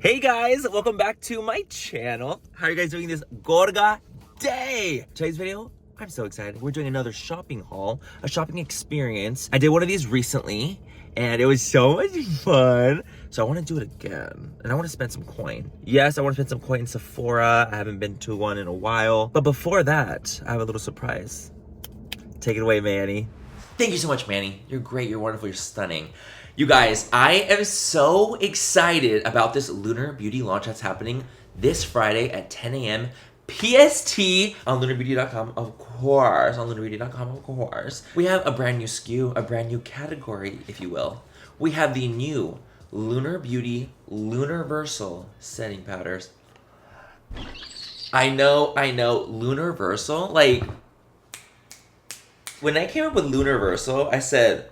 Hey guys, welcome back to my channel. How are you guys doing this Gorga day? Today's video, I'm so excited. We're doing another shopping haul, a shopping experience. I did one of these recently and it was so much fun. So I want to do it again and I want to spend some coin. Yes, I want to spend some coin in Sephora. I haven't been to one in a while. But before that, I have a little surprise. Take it away, Manny. Thank you so much, Manny. You're great, you're wonderful, you're stunning. You guys, I am so excited about this Lunar Beauty launch that's happening this Friday at 10 a.m. PST on lunarbeauty.com, of course. On lunarbeauty.com, of course. We have a brand new SKU, a brand new category, if you will. We have the new Lunar Beauty Lunarversal Setting Powders. I know, Lunarversal. Like, when I came up with Lunarversal, I said,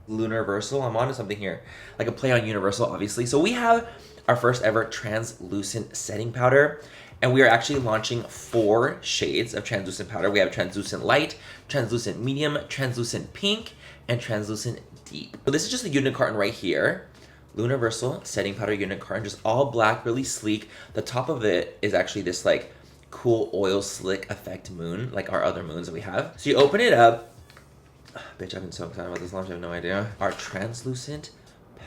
Lunarversal, I'm onto something here. Like a play on Universal, obviously. So we have our first ever translucent setting powder, and we are actually launching 4 shades of translucent powder. We have translucent light, translucent medium, translucent pink, and translucent deep. So this is just a unit carton right here. Lunarversal setting powder unit carton, just all black, really sleek. The top of it is actually this like cool oil slick effect moon, like our other moons that we have. So you open it up. Bitch, I've been so excited about this launch, I have no idea. Our translucent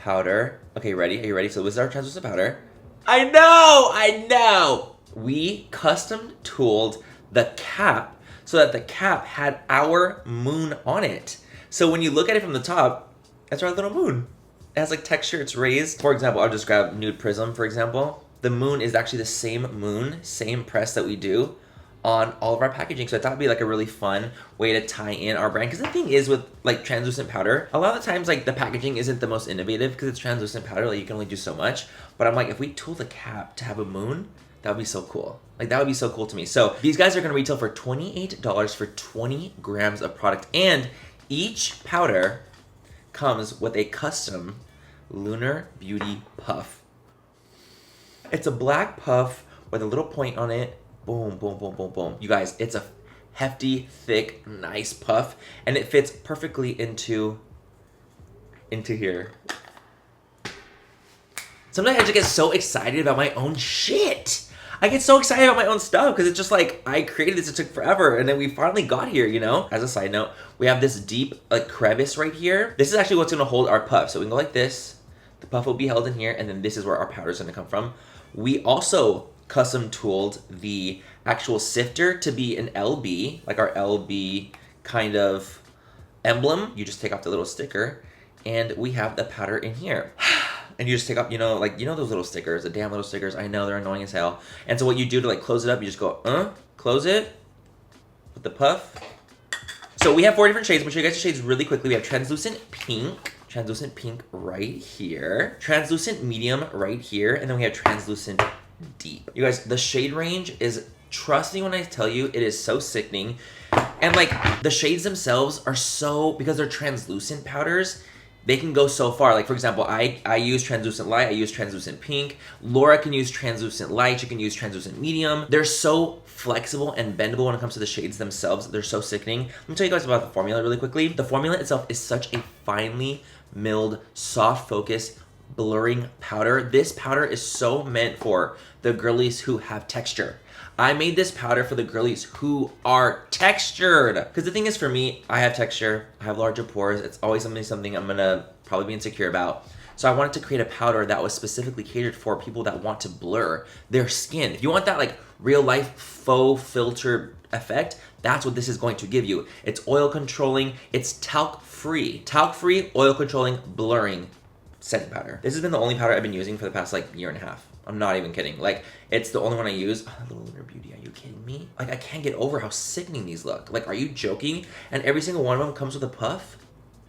powder. Okay, ready? Are you ready? So this is our translucent powder. I know! We custom tooled the cap so that the cap had our moon on it. So when you look at it from the top, that's our little moon. It has like texture, it's raised. For example, I'll just grab Nude Prism, for example. The moon is actually the same moon, same press that we do on all of our packaging. So I thought it'd be like a really fun way to tie in our brand. Because the thing is with like translucent powder, a lot of the times like the packaging isn't the most innovative because it's translucent powder, like you can only do so much. But I'm like, if we tool the cap to have a moon, that would be so cool. Like that would be so cool to me. So these guys are gonna retail for $28 for 20 grams of product. And each powder comes with a custom Lunar Beauty puff. It's a black puff with a little point on it. Boom, boom, boom, boom, boom. You guys, it's a hefty, thick, nice puff, and it fits perfectly into here. Sometimes I just get so excited about my own shit. I get so excited about my own stuff because it's just like, I created this, it took forever, and then we finally got here, you know? As a side note, we have this deep like crevice right here. This is actually what's gonna hold our puff. So we can go like this, the puff will be held in here, and then this is where our powder is gonna come from. We also custom tooled the actual sifter to be an LB, like our LB kind of emblem. You just take off the little sticker and we have the powder in here. And you just take off, you know, like, you know those little stickers, the damn little stickers. I know they're annoying as hell. And so what you do to like close it up, you just go, close it with the puff. So we have 4 different shades. I'm gonna show you guys the shades really quickly. We have translucent pink right here, translucent medium right here, and then we have translucent deep. You guys, the shade range is, trust me when I tell you, it is so sickening. And like the shades themselves are so, because they're translucent powders, they can go so far. Like for example, I use translucent light, I use translucent pink. Laura can use translucent light, she can use translucent medium. They're so flexible and bendable when it comes to the shades themselves. They're so sickening. Let me tell you guys about the formula really quickly. The formula itself is such a finely milled, soft focus, blurring powder. This powder is so meant for the girlies who have texture. I made this powder for the girlies who are textured. Because the thing is, for me, I have texture, I have larger pores. It's always something I'm gonna probably be insecure about. So I wanted to create a powder that was specifically catered for people that want to blur their skin. If you want that like real life faux filter effect, that's what this is going to give you. It's oil controlling, it's talc free, oil controlling, blurring setting powder. This has been the only powder I've been using for the past like year and a half. I'm not even kidding. Like, it's the only one I use. Oh, little Lunar Beauty, are you kidding me? Like, I can't get over how sickening these look. Like, are you joking? And every single one of them comes with a puff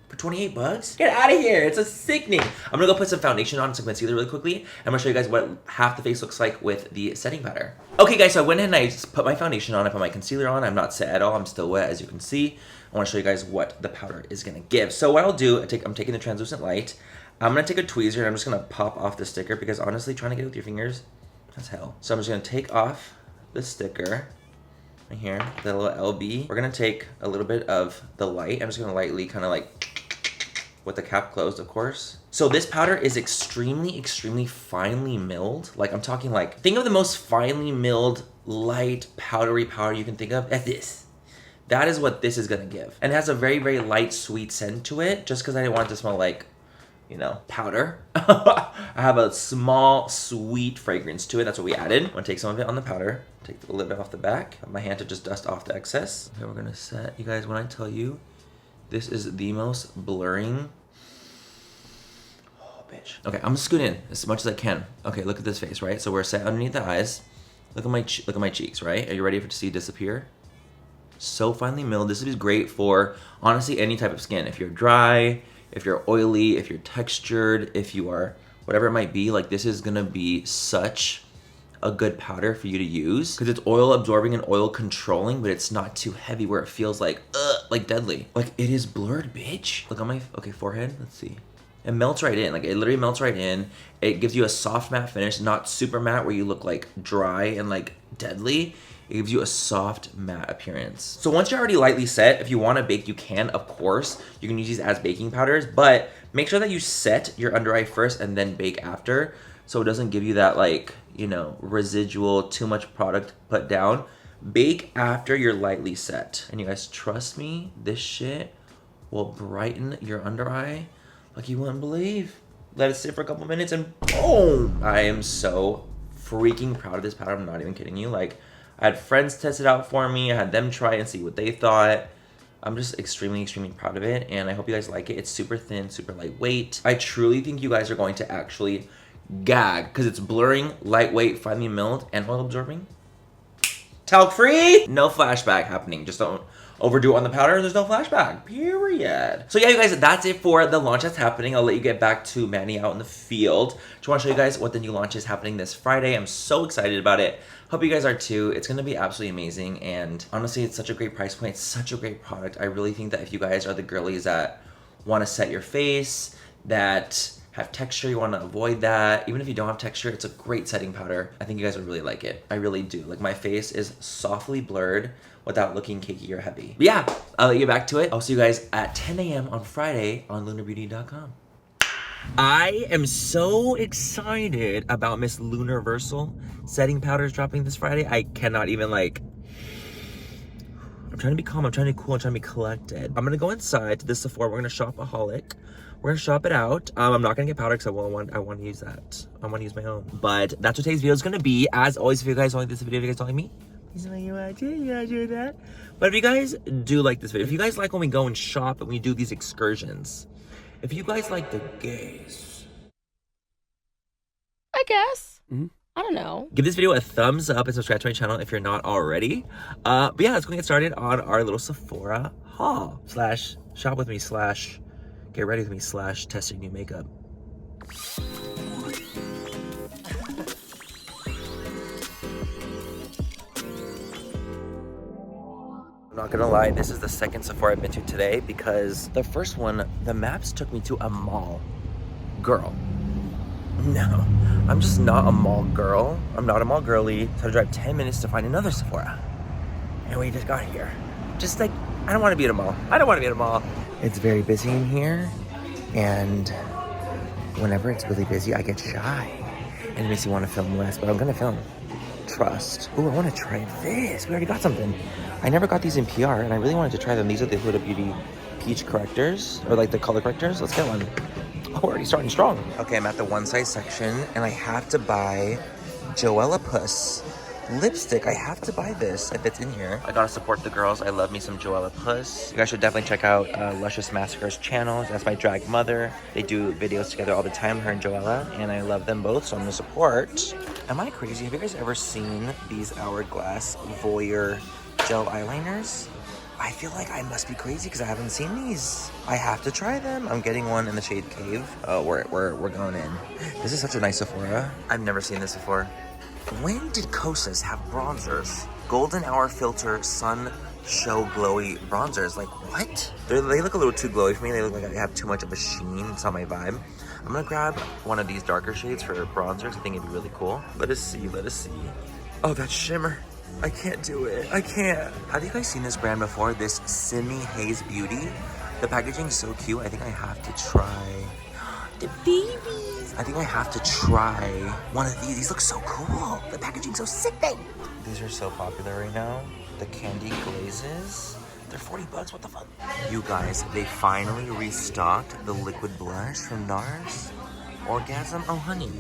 for 28 bucks? Get out of here, it's a sickening. I'm gonna go put some foundation on, some concealer really quickly. I'm gonna show you guys what half the face looks like with the setting powder. Okay guys, so I went ahead and I just put my foundation on, I put my concealer on. I'm not set at all, I'm still wet as you can see. I wanna show you guys what the powder is gonna give. So what I'll do, I'm taking the translucent light. I'm gonna take a tweezer and I'm just gonna pop off the sticker because honestly, trying to get it with your fingers, that's hell. So I'm just gonna take off the sticker right here, the little LB. We're gonna take a little bit of the light. I'm just gonna lightly kind of like with the cap closed, of course. So this powder is extremely, extremely finely milled. Like I'm talking like, think of the most finely milled, light, powdery powder you can think of as this. That is what this is gonna give. And it has a very, very light, sweet scent to it, just because I didn't want it to smell like, you know, powder. I have a small, sweet fragrance to it. That's what we added. I'm gonna take some of it on the powder, take a little bit off the back, have my hand to just dust off the excess. Okay, we're gonna set, you guys, when I tell you, this is the most blurring. Oh, bitch. Okay, I'm gonna scoot in as much as I can. Okay, look at this face, right? So we're set underneath the eyes. Look at my cheeks, right? Are you ready to see it disappear? So finely milled. This is great for, honestly, any type of skin. If you're dry, if you're oily, if you're textured, if you are whatever it might be, like this is gonna be such a good powder for you to use because it's oil absorbing and oil controlling, but it's not too heavy where it feels like deadly. Like it is blurred, bitch. Look on my, okay, forehead, let's see. It melts right in, like it literally melts right in. It gives you a soft matte finish, not super matte where you look like dry and like deadly. It gives you a soft matte appearance. So once you're already lightly set, if you want to bake, you can, of course. You can use these as baking powders, but make sure that you set your under eye first and then bake after, so it doesn't give you that like, you know, residual, too much product put down. Bake after you're lightly set. And you guys, trust me, this shit will brighten your under eye like you wouldn't believe. Let it sit for a couple minutes and boom! I am so freaking proud of this powder. I'm not even kidding you. Like, I had friends test it out for me. I had them try and see what they thought. I'm just extremely, extremely proud of it, and I hope you guys like it. It's super thin, super lightweight. I truly think you guys are going to actually gag because it's blurring, lightweight, finely milled, and oil absorbing. Talc free, no flashback happening. Just don't overdo it on the powder. There's no flashback, period. So yeah, you guys, that's it for the launch that's happening. I'll let you get back to Manny out in the field. Just want to show you guys what the new launch is happening this Friday. I'm so excited about it. Hope you guys are too. It's gonna be absolutely amazing, and honestly, it's such a great price point. It's such a great product. I really think that if you guys are the girlies that want to set your face, that have texture, you want to avoid that. Even if you don't have texture, it's a great setting powder. I think you guys would really like it. I really do. Like my face is softly blurred without looking cakey or heavy. But yeah, I'll let you get back to it. I'll see you guys at 10 a.m. on Friday on lunarbeauty.com. I am so excited about Miss Lunarversal Setting powders dropping this Friday. I cannot even like, I'm trying to be calm, I'm trying to be cool, I'm trying to be collected. I'm gonna go inside to the Sephora. We're gonna shopaholic. We're gonna shop it out. I'm not gonna get powder because I want to use that. I want to use my own. But that's what today's video is gonna be. As always, if you guys don't like this video, if you guys don't like me, please don't you watch it. You gotta do that. But if you guys do like this video, if you guys like when we go and shop and we do these excursions, if you guys like the gays, I guess. I don't know. Give this video a thumbs up and subscribe to my channel if you're not already. But yeah, let's go get started on our little Sephora haul slash shop with me slash get ready with me slash test your new makeup. I'm not gonna lie, this is the second Sephora I've been to today because the first one, the maps took me to a mall. Girl. No, I'm just not a mall girl. I'm not a mall girly. So I had to drive 10 minutes to find another Sephora. And we just got here. Just like, I don't want to be at a mall. I don't want to be at a mall. It's very busy in here. And whenever it's really busy, I get shy. And it makes me want to film less, but I'm going to film. Trust. Ooh, I want to try this. We already got something. I never got these in PR, and I really wanted to try them. These are the Lunar Beauty peach correctors, or like the color correctors. Let's get one. Oh, we're already starting strong. Okay, I'm at the one size section, and I have to buy Joella Puss lipstick. I have to buy this if it's in here. I gotta support the girls. I love me some Joella Puss. You guys should definitely check out Luscious Massacre's channel. That's my drag mother. They do videos together all the time, her and Joella, and I love them both, so I'm gonna support. Am I crazy? Have you guys ever seen these Hourglass Voyeur gel eyeliners? I feel like I must be crazy because I haven't seen these. I have to try them. I'm getting one in the shade Cave. Oh, we're going in. This is such a nice Sephora. I've never seen this before. When did Kosas have bronzers? Golden Hour Filter Sun Show Glowy bronzers. Like, what? They look a little too glowy for me. They look like I have too much of a sheen. It's not my vibe. I'm gonna grab one of these darker shades for bronzers. I think it'd be really cool. Let us see, let us see. Oh, that shimmer. I can't do it. I can't. Have you guys seen this brand before? This Simi Haze Beauty. The packaging's so cute. I think I have to try the babies. I think I have to try one of these. These look so cool. The packaging's so sick, babe. These are so popular right now. The candy glazes. They're 40 bucks, what the fuck? You guys, they finally restocked the liquid blush from NARS. Orgasm, oh honey.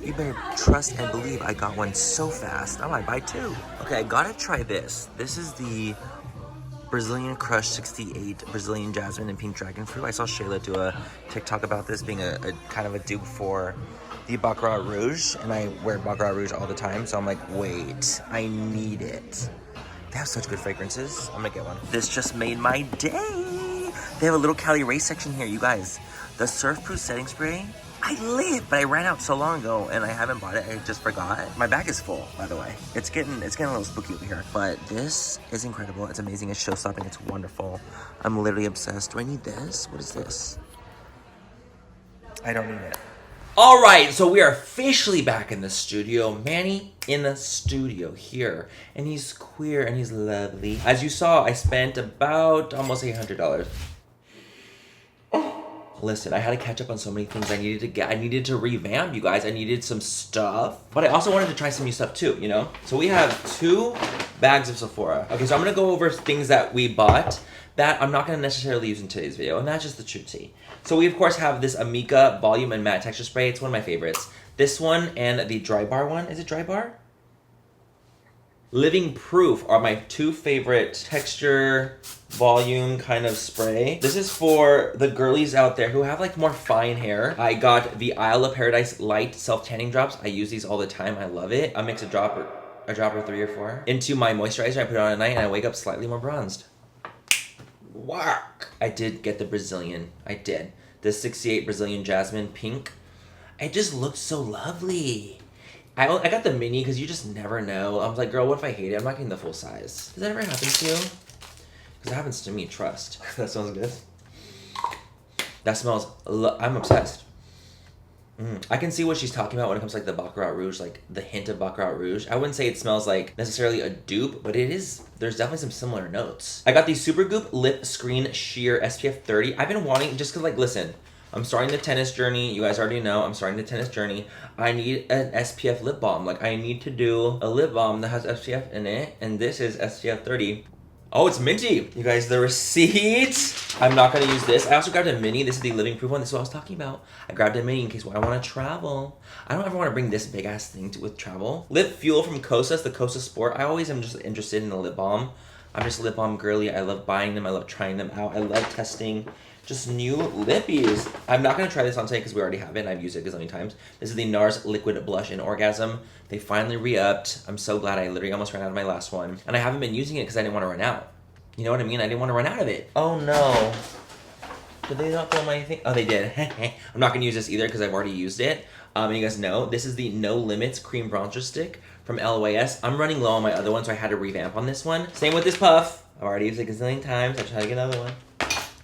You better trust and believe I got one so fast. I might buy two. Okay, I gotta try this. This is the Brazilian Crush 68 Brazilian Jasmine and Pink Dragon Fruit. I saw Shayla do a TikTok about this being a kind of a dupe for the Baccarat Rouge, and I wear Baccarat Rouge all the time, so I'm like, wait, I need it. They have such good fragrances. I'm gonna get one. This just made my day. They have a little Cali Ray section here, you guys. The Surf Proof Setting Spray. I lit, but I ran out so long ago and I haven't bought it. I just forgot. My bag is full, by the way. It's getting a little spooky over here. But this is incredible. It's amazing. It's show stopping. It's wonderful. I'm literally obsessed. Do I need this? What is this? I don't need it. All right, so we are officially back in the studio. Manny in the studio here, and he's queer and he's lovely. As you saw, I spent about almost $800. Listen, I had to catch up on so many things I needed to get. I needed to revamp, you guys. I needed some stuff, but I also wanted to try some new stuff too, you know? So we have 2 bags of Sephora. Okay, so I'm gonna go over things that we bought that I'm not gonna necessarily use in today's video, and that's just the true tea. So we of course have this Amika Volume and Matte Texture Spray. It's one of my favorites. This one and the Dry Bar one. Is it Dry Bar? Living Proof are my 2 favorite texture volume kind of spray. This is for the girlies out there who have like more fine hair. I got the Isle of Paradise Light Self Tanning Drops. I use these all the time. I love it. I mix a drop or 3 or 4 into my moisturizer. I put it on at night and I wake up slightly more bronzed. Work. I did get the Brazilian. I did. The 68 Brazilian Jasmine Pink. It just looked so lovely. I got the mini because you just never know. I was like, girl, what if I hate it? I'm not getting the full size. Does that ever happen to you? Because it happens to me, trust. That smells good. That smells, I'm obsessed. I can see what she's talking about when it comes to like the Baccarat Rouge, like the hint of Baccarat Rouge. I wouldn't say it smells like necessarily a dupe, but it is, there's definitely some similar notes. I got the Supergoop Lip Screen Sheer SPF 30. I've been wanting, just because like, listen, I'm starting the tennis journey. You guys already know I'm starting the tennis journey. I need an SPF lip balm. Like I need to do a lip balm that has SPF in it. And this is SPF 30. Oh, it's minty. You guys, the receipt. I'm not gonna use this. I also grabbed a mini. This is the Living Proof one. This is what I was talking about. I grabbed a mini in case I want to travel. I don't ever want to bring this big ass thing with travel. Lip Fuel from Kosas, the Kosas Sport. I always am just interested in the lip balm. I'm just a lip balm girly. I love buying them. I love trying them out. I love testing just new lippies. I'm not going to try this on today because we already have it and I've used it a gazillion times. This is the NARS Liquid Blush in Orgasm. They finally re-upped. I'm so glad. I literally almost ran out of my last one. And I haven't been using it because I didn't want to run out. You know what I mean? I didn't want to run out of it. Oh no. Did they not film anything? Oh, they did. I'm not going to use this either because I've already used it. And you guys know, this is the No Limits Cream Bronzer Stick from LOAS. I'm running low on my other one, so I had to revamp on this one. Same with this puff. I've already used it a gazillion times. I tried to get another one.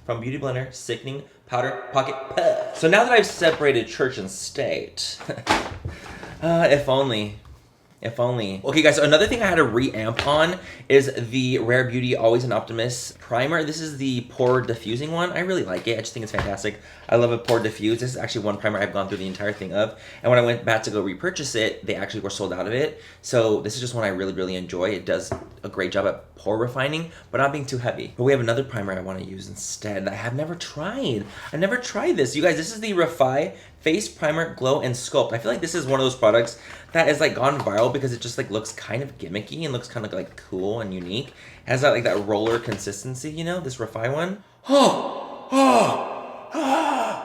From Beauty Blender, Sickening Powder Pocket Puff. So now that I've separated church and state, if only. If only. Okay guys, so another thing I had to re-amp on is the Rare Beauty Always an Optimist primer. This is the pore diffusing one. I really like it. I just think it's fantastic. I love a pore diffuse. This is actually one primer I've gone through the entire thing of. And when I went back to go repurchase it, they actually were sold out of it. So this is just one I really, really enjoy. It does a great job at pore refining, but not being too heavy. But we have another primer I want to use instead that I have never tried. I've never tried this. You guys, this is the Refi Face Primer Glow and Sculpt. I feel like this is one of those products that has like gone viral because it just like looks kind of gimmicky and looks kind of like cool and unique. It has that like that roller consistency, you know, this Refi one.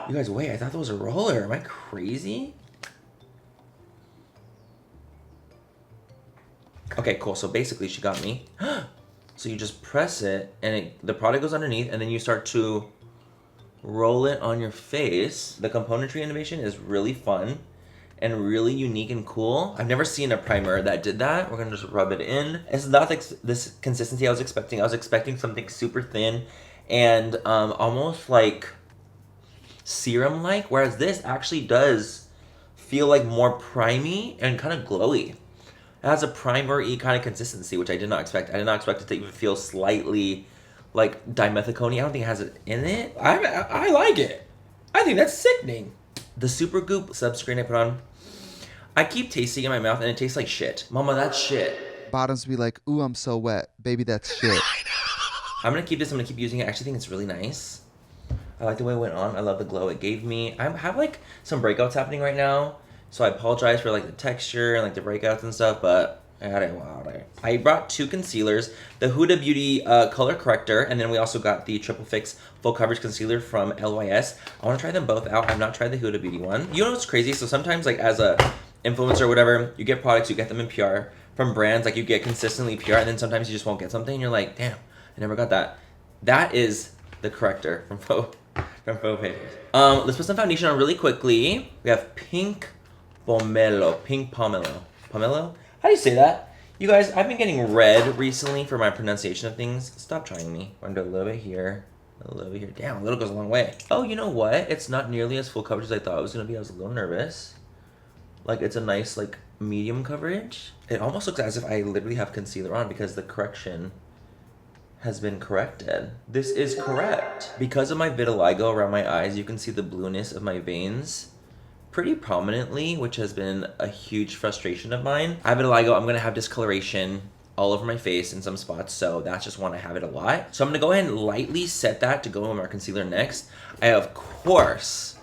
You guys, wait, I thought that was a roller. Am I crazy? Okay, cool. So basically she got me. So you just press it and the product goes underneath and then you start to roll it on your face. The componentry innovation is really fun and really unique and cool. I've never seen a primer that did that. We're gonna just rub it in. It's not this consistency I was expecting. I was expecting something super thin and almost like serum-like, whereas this actually does feel like more primey and kind of glowy. It has a primer-y kind of consistency, which I did not expect. I did not expect it to even feel slightly like dimethicone. I don't think it has it in it. I like it. I think that's sickening. The Super Goop sunscreen I put on, I keep tasting it in my mouth and it tastes like shit. Mama, that's shit. Bottoms be like, ooh, I'm so wet. Baby, that's shit. I'm gonna keep this. I'm gonna keep using it. I actually think it's really nice. I like the way it went on. I love the glow it gave me. I have like some breakouts happening right now, so I apologize for like the texture and like the breakouts and stuff, but I brought 2 concealers, the Huda Beauty color corrector, and then we also got the Triple Fix full coverage concealer from LYS. I want to try them both out. I've not tried the Huda Beauty one. You know what's crazy? So sometimes like as a influencer or whatever, you get products, you get them in PR from brands, like you get consistently PR, and then sometimes you just won't get something and you're like, damn, I never got that. That is the corrector from Faux Papers. Let's put some foundation on really quickly. We have Pink Pomelo. Pomelo? How do you say that? You guys, I've been getting red recently for my pronunciation of things. Stop trying me. I'm gonna do a little bit here, a little bit here. Damn, a little goes a long way. Oh, you know what? It's not nearly as full coverage as I thought it was gonna be. I was a little nervous. Like, it's a nice, like, medium coverage. It almost looks as if I literally have concealer on because the correction has been corrected. This is correct. Because of my vitiligo around my eyes, you can see the blueness of my veins pretty prominently, which has been a huge frustration of mine. I have vitiligo. I'm gonna have discoloration all over my face in some spots, so that's just one I have it a lot. So I'm gonna go ahead and lightly set that to go in our concealer next. I, of course,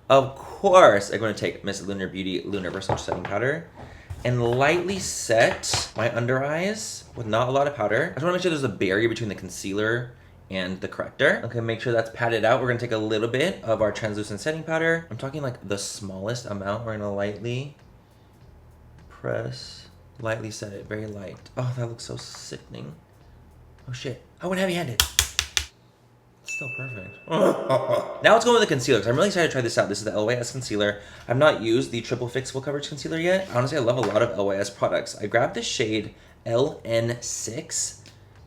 I'm gonna take Miss Lunar Beauty Lunarversal Setting Powder and lightly set my under eyes with not a lot of powder. I just wanna make sure there's a barrier between the concealer and the corrector. Okay, make sure that's patted out. We're gonna take a little bit of our translucent setting powder. I'm talking like the smallest amount. We're gonna lightly press, lightly set it, very light. Oh, that looks so sickening. Oh shit, I went heavy-handed. It's still perfect. Now let's go with the concealer, because I'm really excited to try this out. This is the LYS concealer. I've not used the Triple Fix Full Coverage Concealer yet. Honestly, I love a lot of LYS products. I grabbed the shade LN6.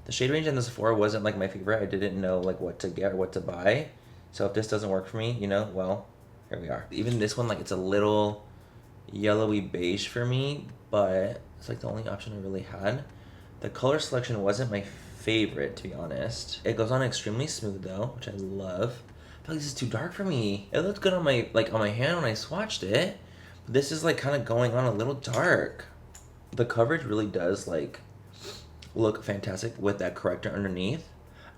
The shade range in the Sephora wasn't like my favorite. I didn't know like what to get or what to buy. So if this doesn't work for me, you know, well, here we are. Even this one, like it's a little yellowy beige for me, but it's like the only option I really had. The color selection wasn't my favorite, to be honest. It goes on extremely smooth though, which I love. I feel like this is too dark for me. It looked good on my hand when I swatched it, but this is like kind of going on a little dark. The coverage really does like look fantastic with that corrector underneath.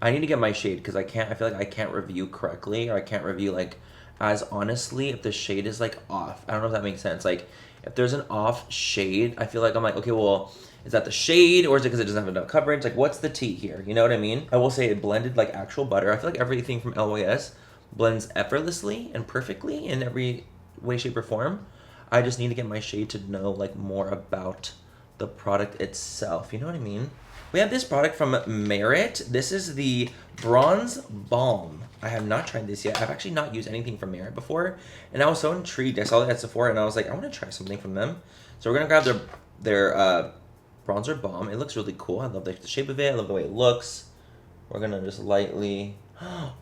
I need to get my shade because I feel like I can't review correctly, or I can't review like as honestly if the shade is like off. I don't know if that makes sense. Like if there's an off shade, I feel like I'm like, okay, well, is that the shade or is it because it doesn't have enough coverage? Like what's the tea here? You know what I mean? I will say it blended like actual butter. I feel like everything from LYS blends effortlessly and perfectly in every way, shape, or form. I just need to get my shade to know like more about the product itself. You know what I mean? We have this product from Merit. This is the Bronze Balm. I have not tried this yet. I've actually not used anything from Merit before, and I was so intrigued. I saw it at Sephora, and I was like, I want to try something from them. So we're gonna grab their bronzer balm. It looks really cool. I love the shape of it. I love the way it looks. We're gonna just lightly.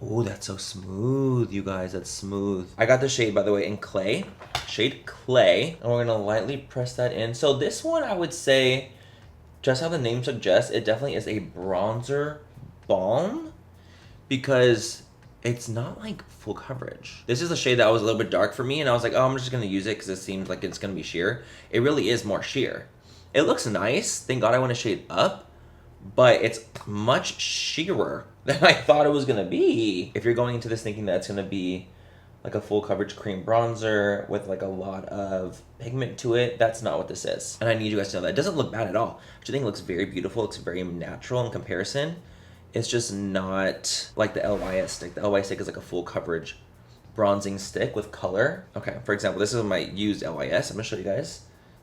Oh, that's so smooth, you guys. That's smooth. I got the shade, by the way, in Clay. Shade Clay, and we're gonna lightly press that in. So this one, I would say, just how the name suggests, it definitely is a bronzer balm because it's not like full coverage. This is a shade that was a little bit dark for me, and I was like, oh, I'm just gonna use it because it seems like it's gonna be sheer. It really is more sheer. It looks nice. Thank God I went a shade up, but it's much sheerer than I thought it was gonna be. If you're going into this thinking that it's gonna be like a full coverage cream bronzer with like a lot of pigment to it, that's not what this is. And I need you guys to know that. It doesn't look bad at all. I think it looks very beautiful. It looks very natural in comparison. It's just not like the LYS stick. The LYS stick is like a full coverage bronzing stick with color. Okay, for example, this is my used LYS. I'm gonna show you guys.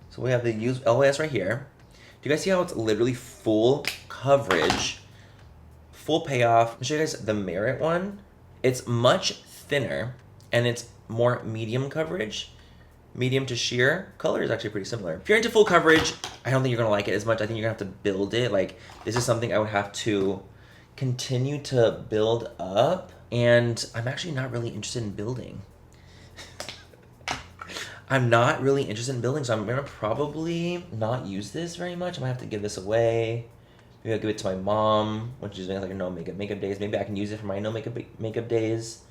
So we have the used LYS right here. Do you guys see how it's literally full coverage, full payoff? I'll show you guys the Merit one. It's much thinner and it's more medium coverage, medium to sheer. Color is actually pretty similar. If you're into full coverage, I don't think you're gonna like it as much. I think you're gonna have to build it. Like this is something I would have to continue to build up, and I'm actually not really interested in building. I'm not really interested in building, so I'm gonna probably not use this very much. I might have to give this away. Maybe I'll give it to my mom when she's doing like a no makeup days. Maybe I can use it for my no makeup days.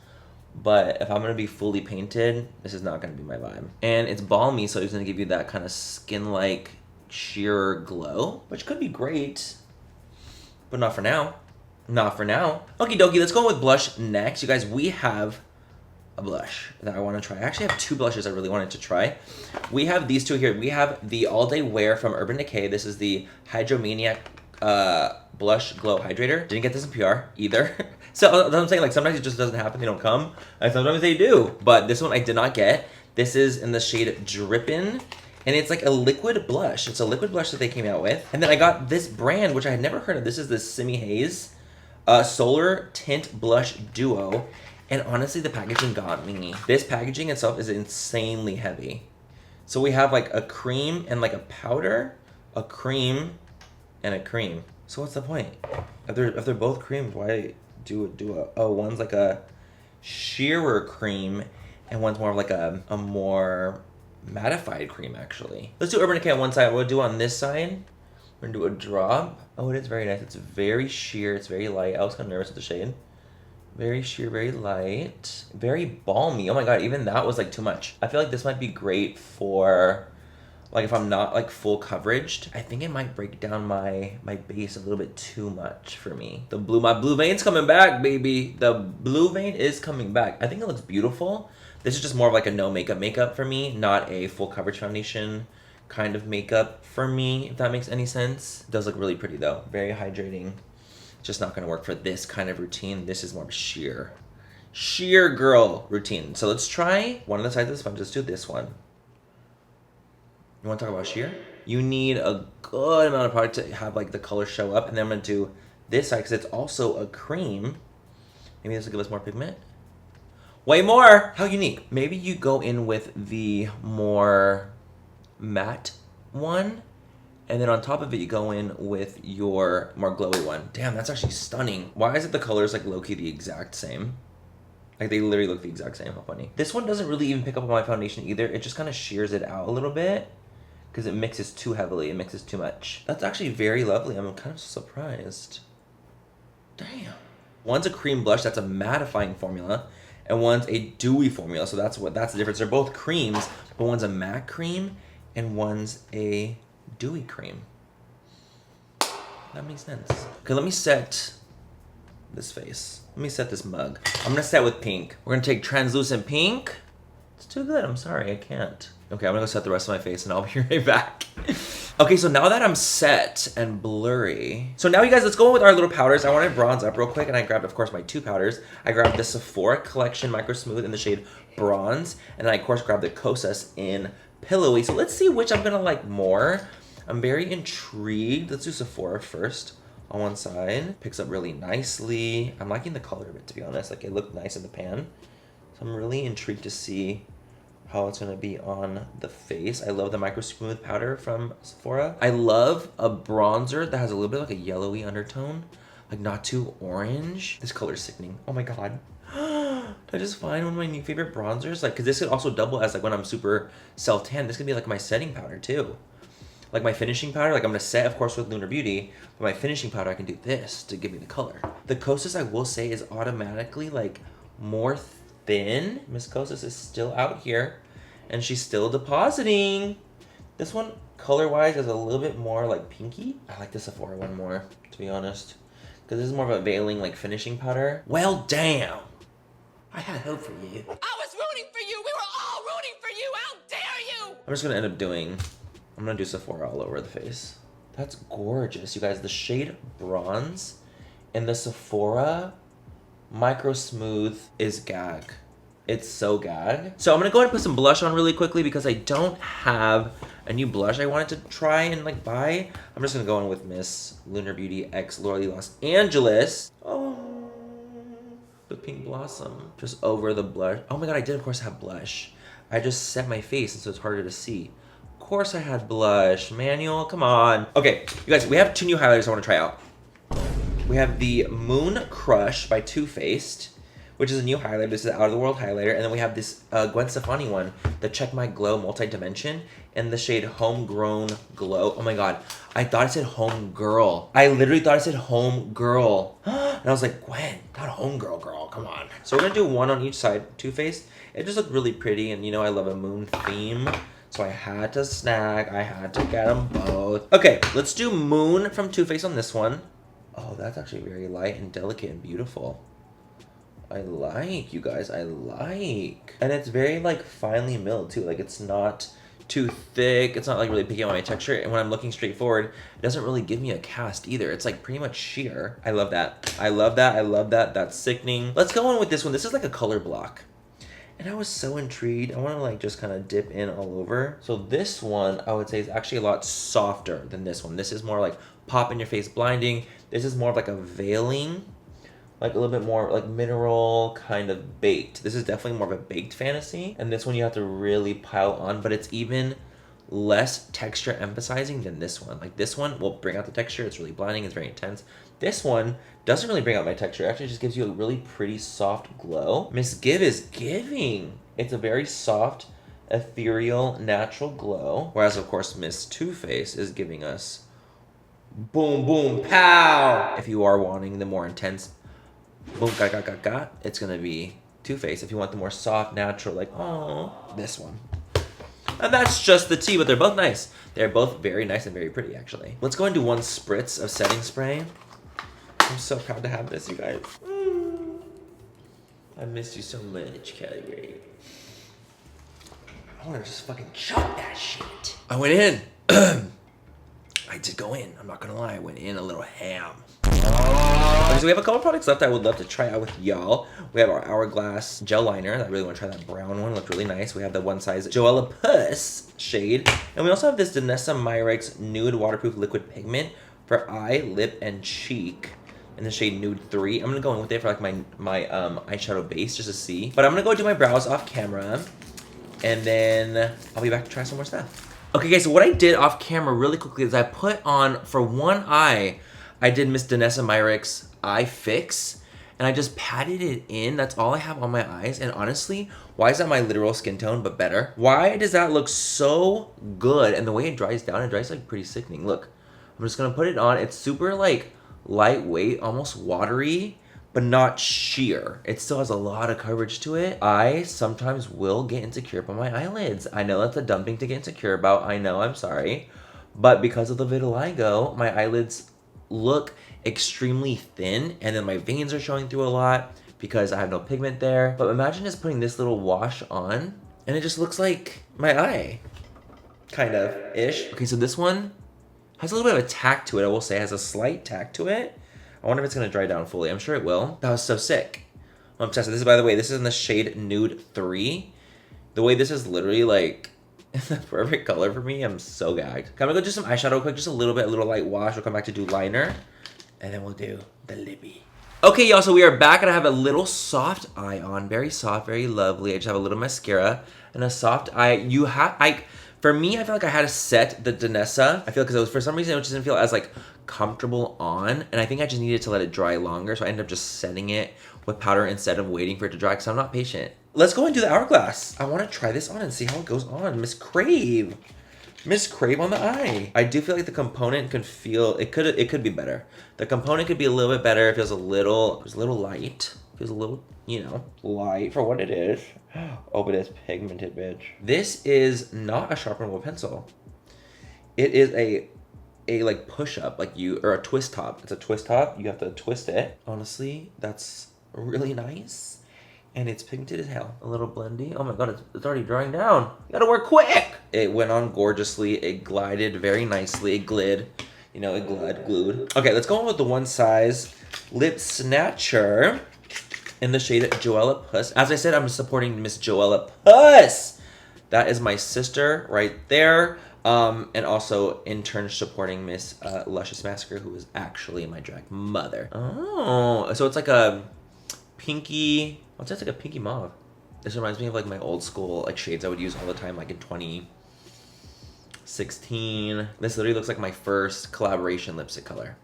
But if I'm gonna be fully painted, this is not gonna be my vibe. And it's balmy, so it's gonna give you that kind of skin-like sheer glow, which could be great, but not for now. Not for now. Okie dokie, let's go with blush next. You guys, we have a blush that I want to try. I actually have two blushes I really wanted to try. We have these two here. We have the All Day Wear from Urban Decay. This is the Hydromaniac Blush Glow Hydrator. Didn't get this in PR either. So I'm saying, like, sometimes it just doesn't happen. They don't come. And sometimes they do. But this one I did not get. This is in the shade Drippin'. And it's like a liquid blush. It's a liquid blush that they came out with. And then I got this brand, which I had never heard of. This is the Simi Haze Solar Tint Blush Duo. And honestly, the packaging got me. This packaging itself is insanely heavy. So we have like a cream and like a powder, a cream, and a cream. So what's the point? If they're both creams, why do a duo? Oh, one's like a sheerer cream, and one's more of like a more mattified cream, actually. Let's do Urban Decay on one side. We'll do on this side. We're gonna do a drop. Oh, it is very nice. It's very sheer. It's very light. I was kind of nervous with the shade. Very sheer, very light, very balmy. Oh my god, even that was like too much. I feel like this might be great for, like, if I'm not like full coveraged. I think it might break down my base a little bit too much for me. My blue vein's coming back, baby. The blue vein is coming back. I think it looks beautiful. This is just more of like a no makeup for me, not a full coverage foundation kind of makeup for me, if that makes any sense. It does look really pretty though, very hydrating. Just not gonna work for this kind of routine. This is more of a sheer girl routine. So let's try one of the sides of the sponge. Let's do this one. You wanna talk about sheer? You need a good amount of product to have like the color show up. And then I'm gonna do this side because it's also a cream. Maybe this will give us more pigment. Way more! How unique. Maybe you go in with the more matte one. And then on top of it, you go in with your more glowy one. Damn, that's actually stunning. Why is it the colors like low-key the exact same? Like they literally look the exact same. How funny. This one doesn't really even pick up on my foundation either. It just kind of shears it out a little bit because it mixes too heavily. It mixes too much. That's actually very lovely. I'm kind of surprised. Damn. One's a cream blush. That's a mattifying formula. And one's a dewy formula. So that's the difference. They're both creams, but one's a matte cream and one's a dewy cream. That makes sense. Okay, let me set this face. Let me set this mug. I'm gonna set with pink. We're gonna take translucent pink. It's too good, I'm sorry, I can't. Okay, I'm gonna go set the rest of my face and I'll be right back. Okay, so now that I'm set and blurry. So now you guys, let's go with our little powders. I wanted to bronze up real quick and I grabbed, of course, my two powders. I grabbed the Sephora Collection Micro Smooth in the shade Bronze. And I, of course, grabbed the Kosas in Pillowy. So let's see which I'm gonna like more. I'm very intrigued. Let's do Sephora first on one side. Picks up really nicely. I'm liking the color of it, to be honest. Like, it looked nice in the pan. So I'm really intrigued to see how it's gonna be on the face. I love the Micro Smooth powder from Sephora. I love a bronzer that has a little bit like a yellowy undertone. Like, not too orange. This color is sickening. Oh my god. Did I just find one of my new favorite bronzers? Like, cause this could also double as like when I'm super self-tan. This could be like my setting powder too. Like my finishing powder, like I'm gonna set, of course, with Lunar Beauty, but my finishing powder, I can do this to give me the color. The Kosas, I will say, is automatically like more thin. Miss Kosas is still out here, and she's still depositing. This one, color-wise, is a little bit more like pinky. I like the Sephora one more, to be honest, because this is more of a veiling, like finishing powder. Well, damn. I had hope for you. I was rooting for you. We were all rooting for you. How dare you? I'm just gonna end up doing, I'm gonna do Sephora all over the face. That's gorgeous, you guys. The shade Bronze in the Sephora Micro Smooth is gag. It's so gag. So I'm gonna go ahead and put some blush on really quickly because I don't have a new blush I wanted to try and like buy. I'm just gonna go in with Miss Lunar Beauty X Lorelei Los Angeles. Oh, the pink blossom just over the blush. Oh my god, I did of course have blush. I just set my face and so it's harder to see. Of course I had blush. Manual, come on. Okay, you guys, we have two new highlighters I want to try out. We have the Moon Crush by Too Faced, which is a new highlighter. This is an out-of-the-world highlighter. And then we have this Gwen Stefani one, the Check My Glow Multi-Dimension, in the shade Homegrown Glow. Oh my god. I thought it said home girl. I literally thought it said home girl. And I was like, Gwen, not home girl, girl. Come on. So we're gonna do one on each side, Too Faced. It just looked really pretty, and you know I love a moon theme. So I had to snag. I had to get them both. Okay, let's do moon from Too Faced on this one. Oh, that's actually very light and delicate and beautiful. I like, you guys, I like. And it's very like finely milled too. Like it's not too thick. It's not like really picking on my texture. And when I'm looking straight forward, it doesn't really give me a cast either. It's like pretty much sheer. I love that. I love that. I love that. That's sickening. Let's go on with this one. This is like a color block. And I was so intrigued. I want to like just kind of dip in all over. So this one I would say is actually a lot softer than this one. This is more like pop in your face blinding. This is more of like a veiling, like a little bit more like mineral kind of baked. This is definitely more of a baked fantasy. And this one you have to really pile on, but it's even less texture emphasizing than this one. Like this one will bring out the texture. It's really blinding. It's very intense. This one doesn't really bring out my texture. It actually just gives you a really pretty soft glow. Miss Give is giving. It's a very soft, ethereal, natural glow. Whereas of course Miss Too Faced is giving us boom, boom, pow. If you are wanting the more intense boom, ga, it's gonna be Too Faced. If you want the more soft, natural, like, oh, this one. And that's just the tea, but they're both nice. They're both very nice and very pretty, actually. Let's go and do one spritz of setting spray. I'm so proud to have this, you guys. I missed you so much, Calgary. I want to just fucking chop that shit. I went in. I did go in. I'm not gonna lie. I went in a little ham. Okay, so we have a couple products left I would love to try out with y'all. We have our Hourglass gel liner. I really want to try that brown one. It looked really nice. We have the one size Joella Puss shade. And we also have this Danessa Myricks Nude Waterproof Liquid Pigment for eye, lip, and cheek in the shade Nude 3. I'm going to go in with it for like my eyeshadow base just to see. But I'm going to go do my brows off camera. And then I'll be back to try some more stuff. Okay, guys, so what I did off camera really quickly is I put on, for one eye, I did Miss Danessa Myricks Eye Fix, and I just patted it in. That's all I have on my eyes, and honestly, why is that my literal skin tone, but better? Why does that look so good? And the way it dries down, it dries like pretty sickening. Look, I'm just gonna put it on. It's super like lightweight, almost watery, but not sheer. It still has a lot of coverage to it. I sometimes will get insecure about my eyelids. I know that's a dumb thing to get insecure about. I know, I'm sorry. But because of the vitiligo, my eyelids look extremely thin, and then my veins are showing through a lot because I have no pigment there. But imagine just putting this little wash on, and it just looks like my eye. Kind of, ish. Okay, so this one has a little bit of a tack to it, I will say. It has a slight tack to it. I wonder if it's gonna dry down fully. I'm sure it will. That was so sick. I'm obsessed with this. By the way, this is in the shade Nude 3. The way this is literally like the perfect color for me, I'm so gagged. Okay, I'm gonna go do some eyeshadow quick, just a little bit, a little light wash. We'll come back to do liner, and then we'll do the lippy. Okay, y'all, so we are back, and I have a little soft eye on. Very soft, very lovely. I just have a little mascara and a soft eye. For me, I feel like I had to set the Danessa. I feel because it was, for some reason, it just didn't feel as like comfortable on, and I think I just needed to let it dry longer, so I ended up just setting it with powder instead of waiting for it to dry, because I'm not patient. Let's go and do the Hourglass. I want to try this on and see how it goes on. Miss Crave. Miss Crave on the eye. I do feel like the component could feel, it could be better. The component could be a little bit better. It feels a little light. Feels a little, you know, light for what it is. Oh, but it's pigmented, bitch. This is not a sharpenable pencil. It is a like push up, like or a twist top. It's a twist top. You have to twist it. Honestly, that's really nice. And it's pigmented as hell. A little blendy. Oh my god, it's already drying down. You gotta work quick. It went on gorgeously. It glided very nicely. It glid. You know, it glued. Okay, let's go on with the one size Lip Snatcher in the shade Joella Puss. As I said, I'm supporting Miss Joella Puss. That is my sister right there. And also in turn supporting Miss Luscious Massacre, who is actually my drag mother. Oh, so it's like a pinky, what's that, like a pinky mauve. This reminds me of like my old school like shades I would use all the time, like in 2016. This literally looks like my first collaboration lipstick color.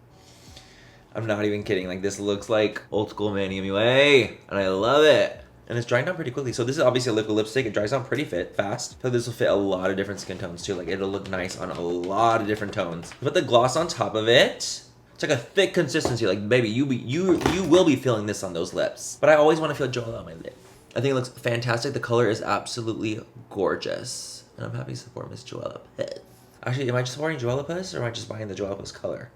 I'm not even kidding. Like this looks like old school Manny MUA, and I love it. And it's drying down pretty quickly. So this is obviously a liquid lipstick. It dries down pretty fast. I feel like this will fit a lot of different skin tones too. Like it'll look nice on a lot of different tones. Put the gloss on top of it. It's like a thick consistency. Like baby, you will be feeling this on those lips. But I always want to feel Joel on my lip. I think it looks fantastic. The color is absolutely gorgeous. And I'm happy to support Miss Joella Piss. Actually, am I just supporting Joella Piss or am I just buying the Joella Piss color?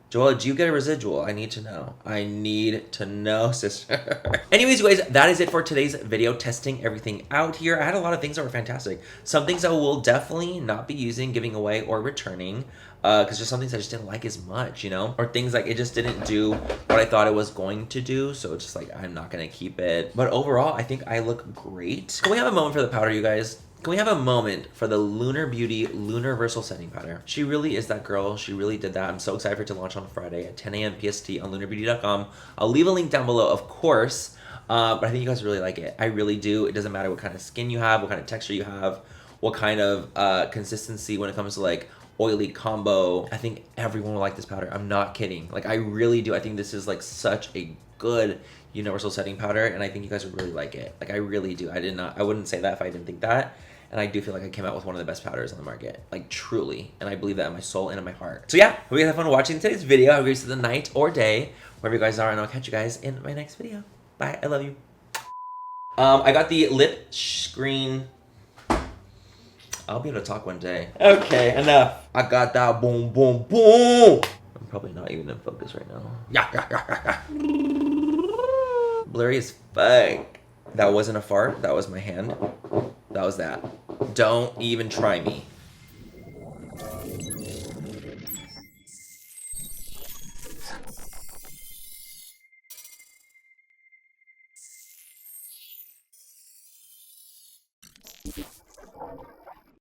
Joella, do you get a residual? I need to know. I need to know, sister. Anyways, you guys, that is it for today's video, testing everything out here. I had a lot of things that were fantastic. Some things I will definitely not be using, giving away, or returning. Because there's some things I just didn't like as much, you know? Or things like it just didn't do what I thought it was going to do. So it's just like, I'm not going to keep it. But overall, I think I look great. Can we have a moment for the powder, you guys? Can we have a moment for the Lunar Beauty Lunarversal Setting powder? She really is that girl. She really did that. I'm so excited for it to launch on Friday at 10 a.m. PST on lunarbeauty.com. I'll leave a link down below, of course. But I think you guys really like it. I really do. It doesn't matter what kind of skin you have, what kind of texture you have, what kind of consistency when it comes to like oily combo. I think everyone will like this powder. I'm not kidding. Like I really do. I think this is like such a good universal setting powder, and I think you guys would really like it. Like I really do. I wouldn't say that if I didn't think that. And I do feel like I came out with one of the best powders on the market. Like, truly. And I believe that in my soul and in my heart. So yeah, hope you guys have fun watching today's video. Have a great rest of the night or day, wherever you guys are. And I'll catch you guys in my next video. Bye. I love you. I got the lip screen. I'll be able to talk one day. Okay, enough. I got that boom, boom, boom. I'm probably not even in focus right now. Yeah. Blurry as fuck. That wasn't a fart. That was my hand. That was that. Don't even try me.